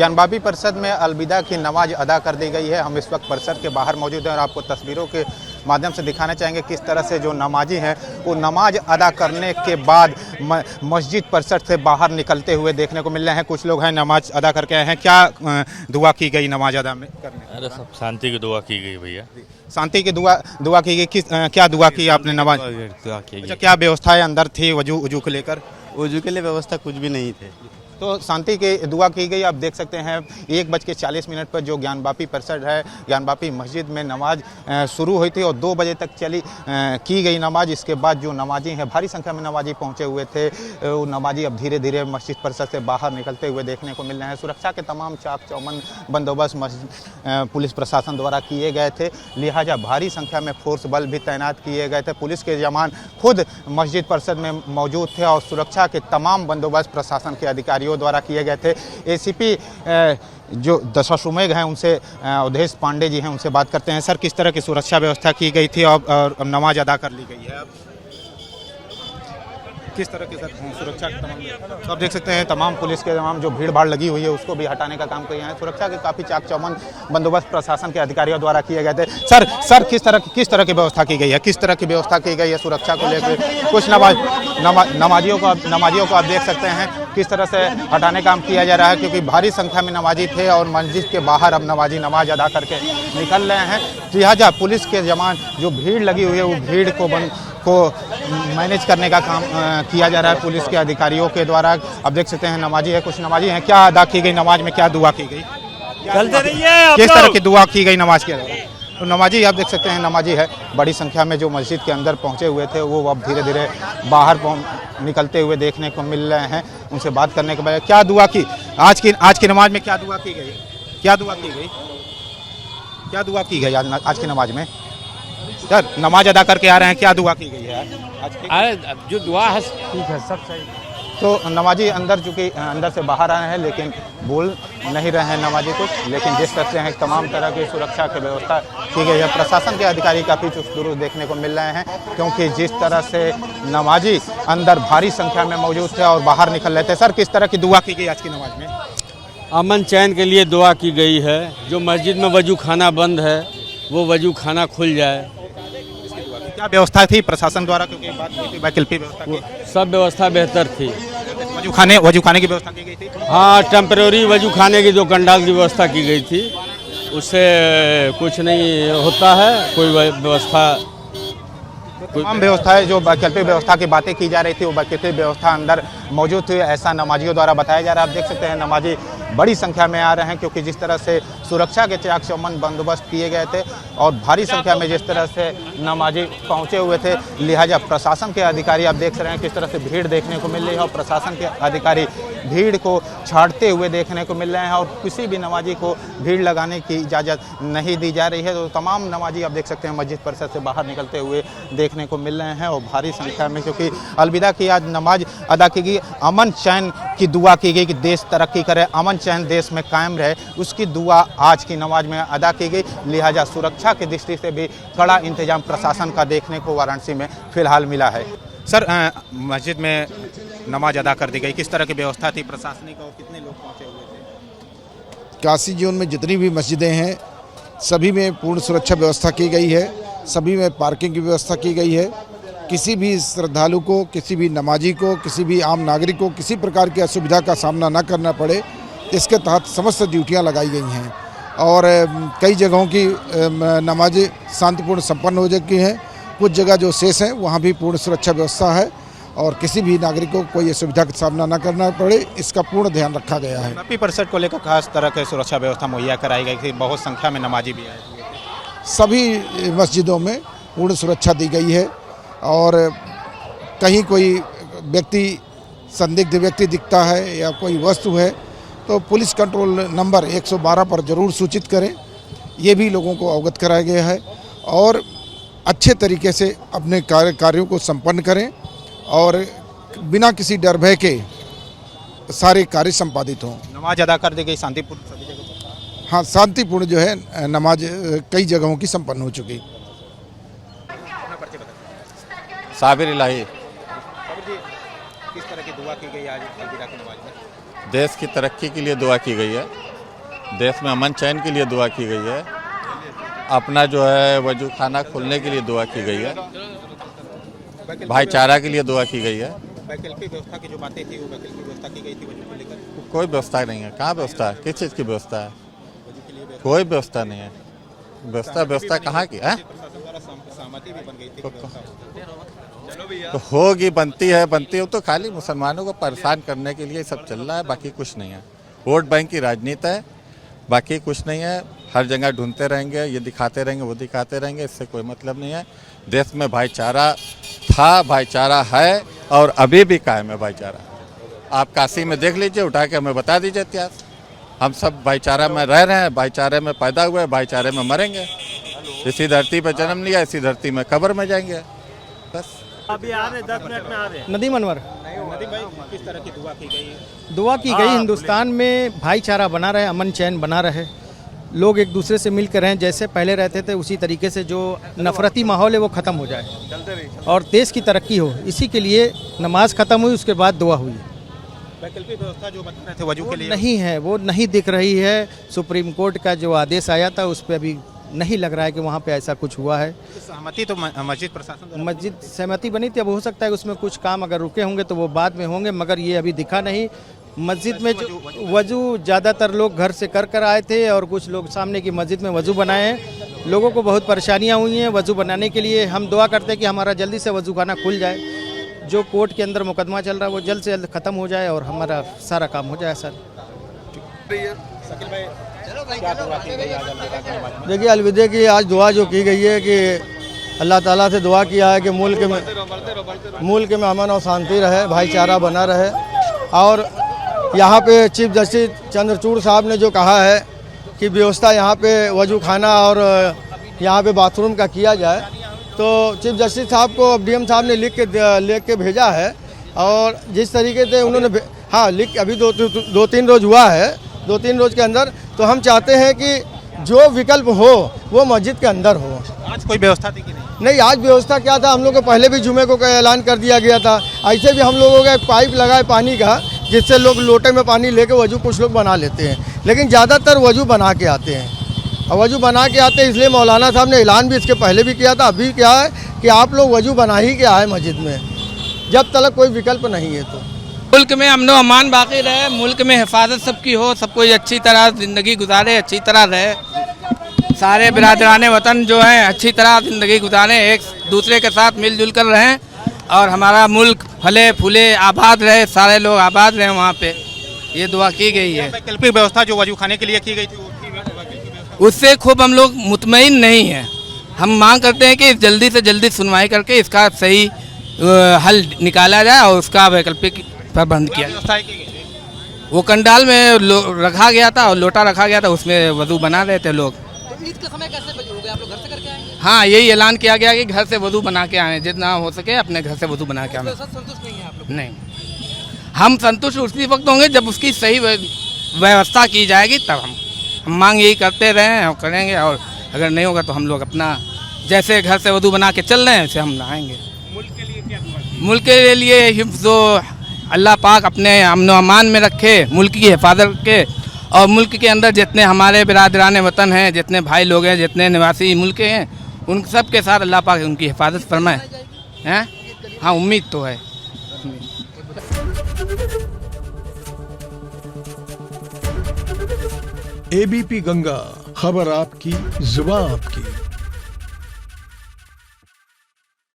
ज्ञानवापी परिषद में अलविदा की नमाज अदा कर दी गई है। हम इस वक्त परिसर के बाहर मौजूद हैं और आपको तस्वीरों के माध्यम से दिखाना चाहेंगे किस तरह से जो नमाजी हैं वो नमाज अदा करने के बाद मस्जिद परिसर से बाहर निकलते हुए देखने को मिल रहे हैं। कुछ लोग हैं नमाज अदा करके आए हैं। क्या दुआ की गई नमाज अदा में करने? अरे सब शांति की दुआ की गई भैया। शांति की दुआ की गई। क्या दुआ की आपने? नमाज दुआ की अच्छा, क्या व्यवस्थाएं अंदर थी वजू को लेकर? वजू के लिए व्यवस्था कुछ भी नहीं थे। तो शांति की दुआ की गई। आप देख सकते हैं 1:40 पर जो ज्ञानवापी परिसर है, ज्ञानवापी मस्जिद में नमाज शुरू हुई थी और 2 बजे तक की गई नमाज। इसके बाद जो नमाजी हैं, भारी संख्या में नमाजी पहुंचे हुए थे, वो नमाजी अब धीरे धीरे मस्जिद परिसर से बाहर निकलते हुए देखने को मिल रहे हैं। सुरक्षा के तमाम चाक चौबंद बंदोबस्त पुलिस प्रशासन द्वारा किए गए थे, लिहाजा भारी संख्या में फोर्स बल भी तैनात किए गए थे। पुलिस के जवान खुद मस्जिद परिसर में मौजूद थे और सुरक्षा के तमाम बंदोबस्त प्रशासन के अधिकारियों द्वारा किए गए थे। एसीपी जो दशाश्वमेध हैं उनसे अवधेश पांडे जी हैं, उनसे बात करते हैं। सर, किस तरह की सुरक्षा व्यवस्था की गई थी और नमाज अदा कर ली गई है? अब किस तरह की सुरक्षा के तमाम तो आप देख सकते हैं तमाम पुलिस के तमाम जो भीड़ भाड़ लगी हुई है उसको भी हटाने का काम किया है। सुरक्षा के काफ़ी चाक चौबंद बंदोबस्त प्रशासन के अधिकारियों द्वारा किए गए थे। सर किस तरह की व्यवस्था की गई है? किस तरह की व्यवस्था की गई है सुरक्षा को लेकर? कुछ नमाजियों को आप देख सकते हैं किस तरह से हटाने का काम किया जा रहा है, क्योंकि भारी संख्या में नमाजी थे और मस्जिद के बाहर अब नमाजी नमाज अदा करके निकल रहे हैं। लिहाजा पुलिस के जवान जो भीड़ लगी हुई है वो भीड़ को मैनेज करने का काम किया जा रहा है पुलिस के अधिकारियों के द्वारा। अब देख सकते हैं नमाजी है, कुछ नमाजी हैं। क्या अदा की गई नमाज में? क्या दुआ की गई? चलते रहिए। किस तरह की दुआ की गई नमाज के दौरान? तो नमाजी आप देख सकते हैं नमाजी है, बड़ी संख्या में जो मस्जिद के अंदर पहुंचे हुए थे वो अब धीरे धीरे बाहर निकलते हुए देखने को मिल रहे हैं। उनसे बात करने के बाद क्या दुआ की आज की नमाज में? क्या दुआ की गई? क्या दुआ की गई? क्या दुआ की गई आज की नमाज में? सर, नमाज अदा करके आ रहे हैं, क्या दुआ की गई है आज की? अरे जो दुआ है ठीक है, सब सही। तो नमाजी अंदर से बाहर आए हैं लेकिन बोल नहीं रहे हैं नमाजी कुछ, लेकिन जिस तरह से तमाम तरह की सुरक्षा की व्यवस्था की गई है। प्रशासन के अधिकारी काफ़ी चुस्त दुरुस्त देखने को मिल रहे हैं, क्योंकि जिस तरह से नमाजी अंदर भारी संख्या में मौजूद थे और बाहर निकल रहे थे। सर, किस तरह की दुआ की गई आज की नमाज में? अमन चैन के लिए दुआ की गई है। जो मस्जिद में वजू खाना बंद है वो वजू खाना खुल जाए। क्या व्यवस्था थी प्रशासन द्वारा? क्योंकि बात हुई थी वैकल्पिक व्यवस्था की। सब व्यवस्था बेहतर थी। वजू खाने की व्यवस्था की गई थी? हाँ, टेम्परेरी वजू खाने की जो कंडाल की व्यवस्था की गई थी उससे कुछ नहीं होता है। कोई व्यवस्था तमाम व्यवस्थाएं जो वैकल्पिक व्यवस्था की बातें की जा रही थी वो वैकल्पिक व्यवस्था अंदर मौजूद थी, ऐसा नमाजियों द्वारा बताया जा रहा है। आप देख सकते हैं नमाजी बड़ी संख्या में आ रहे हैं, क्योंकि जिस तरह से सुरक्षा के चाक चौबंद बंदोबस्त किए गए थे और भारी संख्या में जिस तरह से नमाजी पहुंचे हुए थे, लिहाजा प्रशासन के अधिकारी आप देख रहे हैं किस तरह से भीड़ देखने को मिल रही है और प्रशासन के अधिकारी भीड़ को छाड़ते हुए देखने को मिल रहे हैं और किसी भी नमाजी को भीड़ लगाने की इजाज़त नहीं दी जा रही है। तो तमाम नमाजी आप देख सकते हैं मस्जिद परिसर से बाहर निकलते हुए देखने को मिल रहे हैं और भारी संख्या में, क्योंकि अलविदा की आज नमाज अदा की गई, अमन चैन की दुआ की गई कि देश तरक्की करे, अमन चैन देश में कायम रहे, उसकी दुआ आज की नमाज में अदा की गई। लिहाजा सुरक्षा की दृष्टि से भी कड़ा इंतजाम प्रशासन का देखने को वाराणसी में फिलहाल मिला है। सर, मस्जिद में नमाज अदा कर दी गई, किस तरह की व्यवस्था थी प्रशासनिक और कितने लोग पहुंचे हुए थे? काशी जोन में जितनी भी मस्जिदें हैं सभी में पूर्ण सुरक्षा व्यवस्था की गई है। सभी में पार्किंग की व्यवस्था की गई है। किसी भी श्रद्धालु को, किसी भी नमाजी को, किसी भी आम नागरिक को किसी प्रकार की असुविधा का सामना न करना पड़े, इसके तहत समस्त ड्यूटियां लगाई गई हैं और कई जगहों की नमाज़ें शांतिपूर्ण संपन्न हो चुकी हैं। कुछ जगह जो शेष हैं वहाँ भी पूर्ण सुरक्षा व्यवस्था है और किसी भी नागरिक को कोई असुविधा का सामना न करना पड़े, इसका पूर्ण ध्यान रखा गया है। ज्ञानवापी परिसर को लेकर खास तरह की सुरक्षा व्यवस्था मुहैया कराई गई थी, बहुत संख्या में नमाजी भी आए थे। सभी मस्जिदों में पूर्ण सुरक्षा दी गई है और कहीं कोई व्यक्ति संदिग्ध व्यक्ति दिखता है या कोई वस्तु है तो पुलिस कंट्रोल नंबर 112 पर ज़रूर सूचित करें, ये भी लोगों को अवगत कराया गया है और अच्छे तरीके से अपने कार्यों को संपन्न करें और बिना किसी डर भय के सारे कार्य संपादित हों। नमाज अदा कर दी गई शांतिपूर्ण सभी जगह? हाँ, शांतिपूर्ण जो है नमाज कई जगहों की संपन्न हो चुकी। साबिर इलाही। किस तरह की दुआ की गई आज अलविदा की नमाज में? देश की तरक्की के लिए दुआ की गई है। देश में अमन चैन के लिए दुआ की गई है। अपना जो है वजू खाना खोलने के लिए दुआ की गई है। भाईचारा के लिए दुआ की गई है। वैकल्पिक व्यवस्था की जो बातें थी वो वैकल्पिक व्यवस्था की गई थी वजू को लेकर। कोई व्यवस्था नहीं है। कहाँ व्यवस्था है? किस चीज़ की व्यवस्था है? कोई व्यवस्था नहीं है। व्यवस्था कहाँ की है? प्रशासन द्वारा सहमति भी बन गई थी कि व्यवस्था तो होगी, बनती है वो तो खाली मुसलमानों को परेशान करने के लिए सब चल रहा है, बाकी कुछ नहीं है। वोट बैंक की राजनीति है, बाकी कुछ नहीं है। हर जगह ढूंढते रहेंगे, ये दिखाते रहेंगे, वो दिखाते रहेंगे, इससे कोई मतलब नहीं है। देश में भाईचारा था, भाईचारा है और अभी भी कायम है भाईचारा। आप काशी में देख लीजिए, उठा के हमें बता दीजिए इतिहास। हम सब भाईचारा में रह रहे हैं, भाईचारे में पैदा हुए, भाईचारे में मरेंगे। इसी धरती पर जन्म लिया, इसी धरती में कब्र में जाएंगे, बस। अभी आ रहे 10 मिनट में आ रहे नदीम अनवर नदीम भाई, किस तरह की दुआ की गई है? दुआ की गई हिंदुस्तान में भाईचारा बना रहे, अमन चैन बना रहे, लोग एक दूसरे से मिलकर रहें, जैसे पहले रहते थे उसी तरीके से जो नफरती माहौल है वो ख़त्म हो जाए और देश की तरक्की हो। इसी के लिए नमाज ख़त्म हुई, उसके बाद दुआ हुई। वैकल्पिक व्यवस्था जो बता रहे थे वजू के वो लिए नहीं है, वो नहीं दिख रही है। सुप्रीम कोर्ट का जो आदेश आया था उस पर अभी नहीं लग रहा है कि वहाँ पे ऐसा कुछ हुआ है। सहमति तो मस्जिद प्रशासन द्वारा मस्जिद सहमति बनी थी, अब हो सकता है उसमें कुछ काम अगर रुके होंगे तो वो बाद में होंगे, मगर ये अभी दिखा नहीं। मस्जिद में जो वजू ज़्यादातर लोग घर से कर आए थे और कुछ लोग सामने की मस्जिद में वजू बनाए हैं। लोगों को बहुत परेशानियाँ हुई हैं वजू बनाने के लिए। हम दुआ करते हैं कि हमारा जल्दी से वजू खाना खुल जाए, जो कोर्ट के अंदर मुकदमा चल रहा है वो जल्द से जल्द ख़त्म हो जाए और हमारा सारा काम हो जाए। सर शकील भाई, क्या दुआ की गई आज अलविदा के बाद में? देखिए, अलविदा की आज दुआ जो की गई है कि अल्लाह ताला से दुआ किया है कि मुल्क में अमन और शांति रहे, भाईचारा बना रहे। और यहाँ पे चीफ जस्टिस चंद्रचूड़ साहब ने जो कहा है कि व्यवस्था यहाँ पे वजू खाना और यहाँ पे बाथरूम का किया जाए, तो चीफ जस्टिस साहब को डीएम साहब ने लिख के भेजा है। और जिस तरीके से उन्होंने लिख अभी दो तीन रोज़ हुआ है, 2-3 रोज़ के अंदर, तो हम चाहते हैं कि जो विकल्प हो वो मस्जिद के अंदर हो। आज कोई व्यवस्था थी कि नहीं? आज व्यवस्था क्या था, हम लोग को पहले भी जुमे को ऐलान कर दिया गया था। ऐसे भी हम लोगों का एक पाइप लगा है पानी का, जिससे लोग लोटे में पानी लेके वजू कुछ लोग बना लेते हैं, लेकिन ज़्यादातर वजू बना के आते हैं। और वजू बना के आते हैं, इसलिए मौलाना साहब ने ऐलान भी इसके पहले भी किया था, अभी क्या है कि आप लोग वजू बना ही के आए मस्जिद में, जब तक कोई विकल्प नहीं है। तो मुल्क में अमन अमान बाकी रहे, मुल्क में हिफाजत सबकी हो, सब कोई अच्छी तरह ज़िंदगी गुजारे, अच्छी तरह रहे। सारे बिरादरान वतन जो हैं अच्छी तरह ज़िंदगी गुजारें, एक दूसरे के साथ मिलजुल कर रहें और हमारा मुल्क फले फूले आबाद रहे, सारे लोग आबाद रहें वहाँ पे, ये दुआ की गई है। वैकल्पिक व्यवस्था जो वजू खाने के लिए की गई थी उससे खूब हम लोग मुतमईन नहीं हैं। हम मांग करते हैं कि जल्दी से जल्दी सुनवाई करके इसका सही हल निकाला जाए और उसका वैकल्पिक प्रबंध किया। व्यवस्था की गई थी? वो कंडाल में रखा गया था और लोटा रखा गया था, उसमें वजू बना रहे थे लोग। तो ईद का समय कैसे बचोगे आप लोग, घर से करके आएंगे? हाँ, यही ऐलान किया गया कि घर से वजू बना के आए, जितना हो सके अपने घर से वजू बना के आए। तो संतुष्ट नहीं है आप लोग? नहीं, हम संतुष्ट उसी वक्त होंगे जब उसकी सही व्यवस्था की जाएगी, तब हम मांग यही करते रहें और करेंगे। और अगर नहीं होगा तो हम लोग अपना जैसे घर से वजू बना के चल रहे हैं वैसे हम नहाएंगे। मुल्क के लिए क्या दुआ की? मुल्क के लिए हिफ्ज़ो अल्लाह पाक अपने अमन अमान में रखे, मुल्क की हिफाजत के, और मुल्क के अंदर जितने हमारे बिरादरान वतन हैं, जितने भाई लोग हैं, जितने निवासी मुल्क के हैं, उन सब के साथ अल्लाह पाक उनकी हिफाजत फरमाए। हैं? हाँ, उम्मीद तो है। एबीपी गंगा, खबर आपकी, जुबान आपकी।